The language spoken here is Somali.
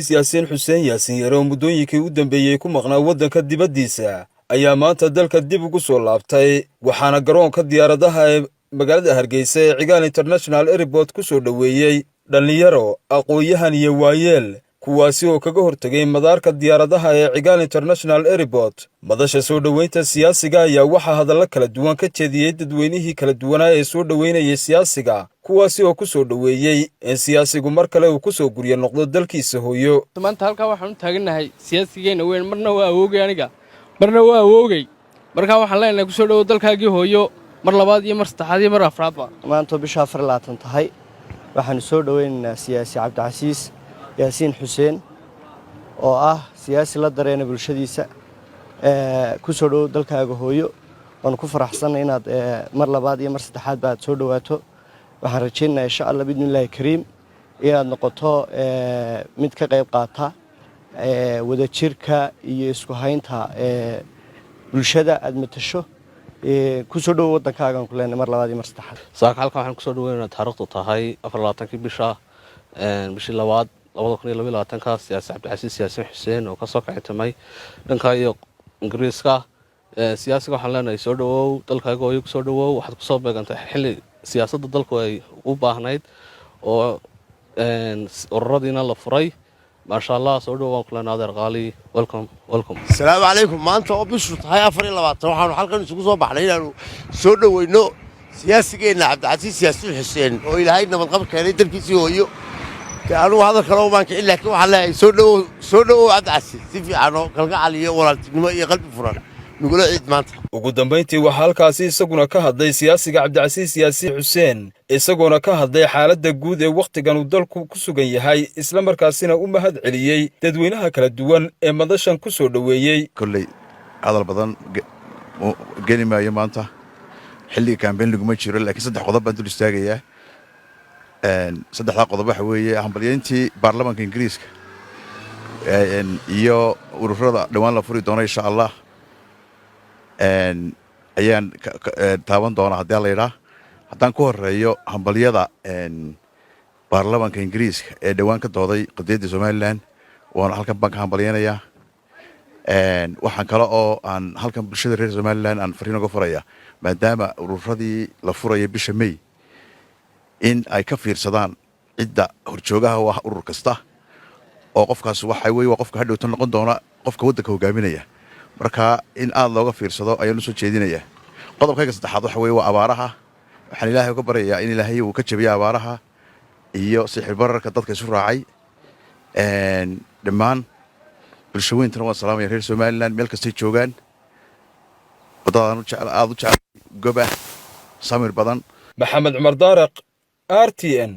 Yaasiin Xuseen Yaasiin Yare oo muddooyinkii u dambeeyay ku maqnaa waddanka dibaddiisa ayaa maanta dalka dib ugu soo laabtay waxaana garoonka diyaaradaha ee magaalada Hargeysa ee Cigaal International Airport ku soo dhaweeyay dhalinyaro aqoon-yahan iyo waayeel kuwaasi oo kaga hortagay madaarka diyaaradaha ee Cigaal International Airport. Madasha soo dhaweynta siyaasiga ayaa waxaa hadallo kala duwan ka jeediyay dadweynihii kala duwanaa ee soo dhaweynayay siyaasiga kuwaasi oo ku soo dhaweeyay in siyaasigu mar kale uu ku soo guriyo noqdo dalkiisa hooyo. Maanta halka waxaan u taaganahay siyaasigeena weyn marna waa awoogay aniga marna waa awoogay marka waxaan leenahay ku soo dhawo dalkaagii hooyo mar labaad iyo mar saddexaad iyo mar afraadba. Maanta bisha 24 tahay waxaan soo dhaweynaynaa siyaasi Cabdicasiis Yaasiin Xuseen oo ah siyaasi la dareena bulshadiisa ku soo dhawo dalkaaga hooyo waan ku faraxsanahay inaad mar labaad iyo mar saddexaad baad soo dhawaato. waxaan rajaynayaa insha Allah bidnillaahi kariim inaad noqoto mid ka qayb qaata wada jirka iyo isku haynta bulshada aad matasho ku soo dhawo wadankaagan ku leenahay mar labaad iyo mar saddexaad. Saaka halka waxaan ku soo dhaweynaynaa taariikhdu tahay 24 bishii labaad 2022 siyaasi Cabdicasiis Yaasiin Xuseen oo ka soo kacay dhanka iyo Ingiriiska. siyaasiga waxaan leenahay soo dhawow dalkaaga hooyo ku soo dhawow waxaad ku soo beegantay xilli siyaasadda dalku ay u baahnayd oo ururadiina la furay. ما شاء الله سعودوا وكلنا هذا الغالي welcome. السلام عليكم ما أنت أبشر هاي أفري الله تروحون حلقة نسوق بحلينا سعودوا وينو سياسي جينا عبد العزيز سياسي حسين وإلى هاي نبض قبل كان تركيزي هو كانوا هذا الكلام ما كان إلا كوا حلا سعودوا عبد العزيز في عنو كلقى عليه ولا نما قلب فرنا نقول عيد مانت. ugu dambeyntii waxaa halkaasi isaguna ka hadlay siyaasiga Cabdicasiis Yaasiin Xuseen isaguna ka hadlay xaaladda guud ee waqtigan uu dalku ku sugan yahay isla markaasina u mahad celiyay dadweynaha kala duwan ee madashan ku soo dhaweeyay. kullay hadal badan geli maayo maanta xilliga campaign lagu ma jiro laakiin saddex qodob baan dul istaagayaa. saddexda qodob waxa weeye hambalyeyntii baarlamaanka Ingiriiska iyo ururada dhawaan la furi doono insha Allah ayaan taaban doona haddii la yiraahdo haddaan ku horeeyo hambalyada baarlamaanka Ingiriiska ee dhawaan ka dooday qadiyadda Somaliland waan halkan baan ka hambalyeenayaa. waxaan kale oo aan halkan bulshada reer Somaliland aan fariin uga furaya maadaama ururadii la furayo bisha May in ay ka fiirsadaan cidda horjoogaha waa urur kasta oo qofkaas waxa weeye waa qofka hadhow tan noqon doona qofka waddanka hogaaminaya marka in aad looga fiirsado ayaan soo jeedinayaa. qodobkayga saddexaad waxa weeye waa abaaraha waxaan Ilaahay uga baryayaa in Ilaahay uu ka jabiyo abaaraha iyo sixir bararka dadka isu raacay. dhammaan bulshooyintana waan salaamayaa reer Somaliland meel kasta ay joogaan wadadaan aad u jecel goba samir badan. Maxamed Cumar Daaraq RTN